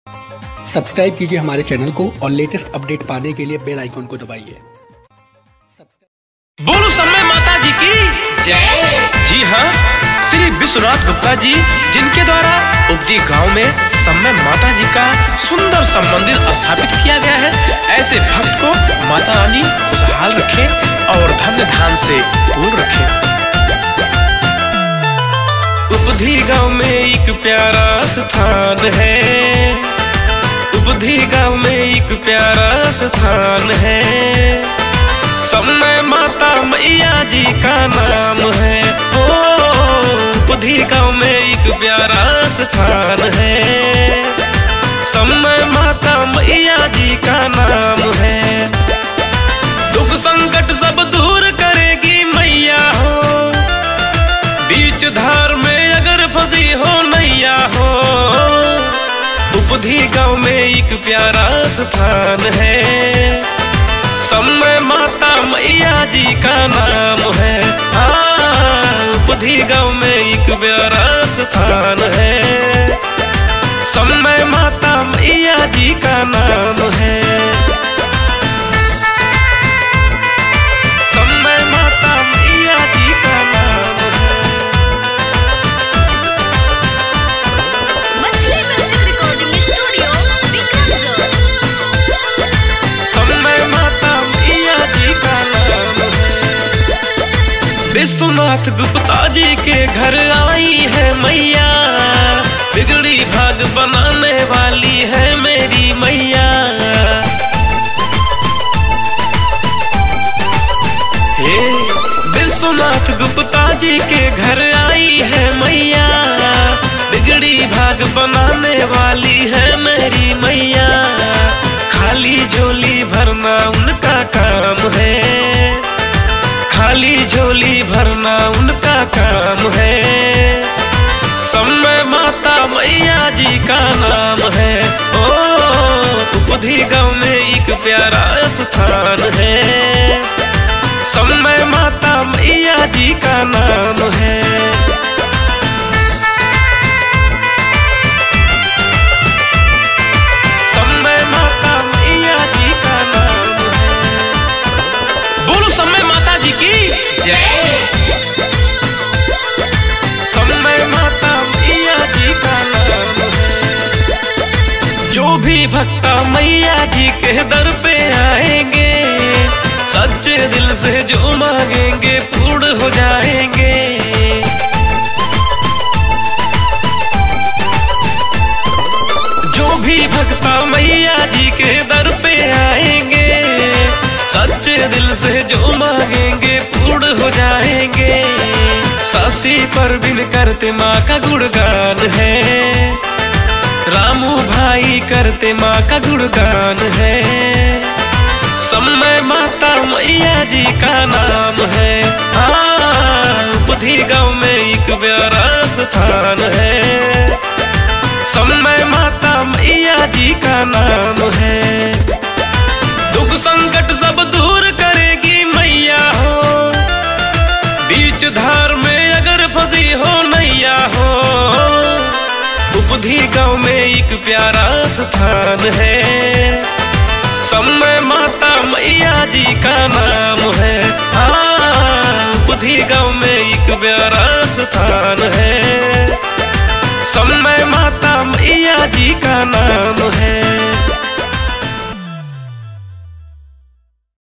Subscribe कीजिए हमारे channel को और लेटेस्ट अपडेट पाने के लिए बेल आइकन को दबाइए। बोलो समय माता जी की जय। जी हाँ, श्री विश्वनाथ गुप्ता जी जिनके द्वारा उपदी गांव में समय माता जी का सुंदर सा मंदिर स्थापित किया गया है। ऐसे भक्त को माता रानी खुशहाल रखे और धन्य धान से पूर्ण रखे। उपदी गांव में एक प्यारा स्थान है, उपदी गांव में एक प्यारा स्थान है। समय माता मैया जी का नाम है। ओ उपदी गांव में एक प्यारा स्थान है। समय माता मैया जी का नाम है। दुख संकट सब दूर करेगी मैया हो। बीच धार में अगर फंसी हो नैया हो। उपदी गांव में एक प्यारा स्थान है। समय माता मैया जी का नाम है। उपदी गांव में एक प्यारा स्थान है। समय माता मैया जी का नाम है। समय माता मैया जी का नाम है। मछली म्यूजिक रिकॉर्डिंग स्टूडियो विक्रमगढ़। समय माता मैया जी का नाम है। विश्वनाथ गुप्ता जी के घर आई है मैया। बिगड़ी भाग बनाने वाली है मेरी मैया। हे विश्वनाथ गुप्ता जी के घर आई है मैया। बिगड़ी भाग बनाने वाली है मेरी मैया। खाली झोली भरना उनका काम है। खाली झोली भरना उनका काम है। समय माता मैया जी का नाम है। ओ उपदी गांव में एक प्यारा स्थान है। समय माता मैया जी का नाम है। समय माता मैया जी का नाम है। बोलो समय माता जी की जय। समय माता मैया जी का नाम है। जो भी भक्ता मैया जी के दर पे आएंगे, सच्चे दिल से जो मांगेंगे पूर्ण हो जाएंगे। जो भी भक्ता मैया जी के दर पे आएंगे, सच्चे दिल से जो मांगेंगे पूर्ण हो जाएंगे। सासी परवीन करते माँ का गुणगान है। रामू भाई करते माँ का गुणगान है। समय माता मैया जी का नाम है। उपदी गांव में एक प्यारा स्थान है। समय माता मैया जी का नाम है। दुख संकट सब दूर करेगी मैया हो। बीच धार में अगर फंसी हो नैया हो। उपदी गांव में एक प्यारा स्थान है। समय माता मैया जी का नाम है। उपदी गांव में एक प्यारा स्थान है। समय माता मैया जी का नाम है।